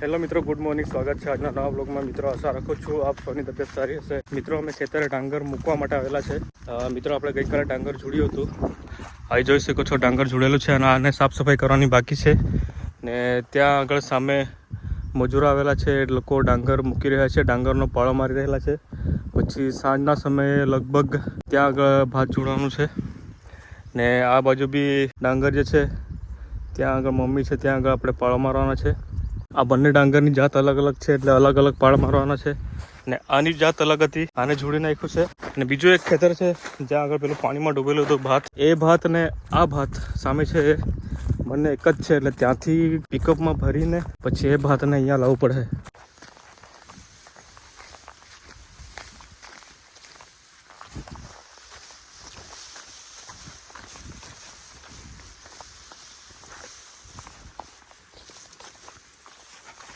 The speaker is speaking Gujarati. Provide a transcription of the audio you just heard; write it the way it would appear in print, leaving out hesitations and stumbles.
હેલો મિત્રો, ગુડ મોર્નિંગ. સ્વાગત છે આજના નવા બ્લોગમાં. મિત્રો, આશા રાખું છું આપ સૌની તબિયત સારી હશે. મિત્રો, અમે ખેતરે ડાંગર મૂકવા માટે આવેલા છે. મિત્રો, આપણે ગઈકાલે ડાંગર જોડ્યું હતું. અહીં જોઈ શકો છો ડાંગર જોડેલું છે અને આને સાફ સફાઈ કરવાની બાકી છે. ને ત્યાં આગળ સામે મજૂરો આવેલા છે. એ લોકો ડાંગર મૂકી રહ્યા છે, ડાંગરનો પાળો મારી રહેલા છે. પછી સાંજના સમયે લગભગ ત્યાં આગળ ભાત જોડવાનું છે. ને આ બાજુ બી ડાંગર જે છે ત્યાં આગળ મમ્મી છે, ત્યાં આગળ આપણે પાળો મારવાના છે. આ બંને ડાંગરની જાત અલગ અલગ છે, એટલે અલગ અલગ પાળ મારવાના છે. ને આની જાત અલગ હતી, આને જોડી નાખ્યું છે. અને બીજું એક ખેતર છે જ્યાં આગળ પેલું પાણીમાં ડૂબેલું હતું ભાત. એ ભાત ને આ ભાત સામે છે, બંને એક જ છે. એટલે ત્યાંથી પિકઅપમાં ભરીને પછી એ ભાતને અહીંયા લાવવું પડે.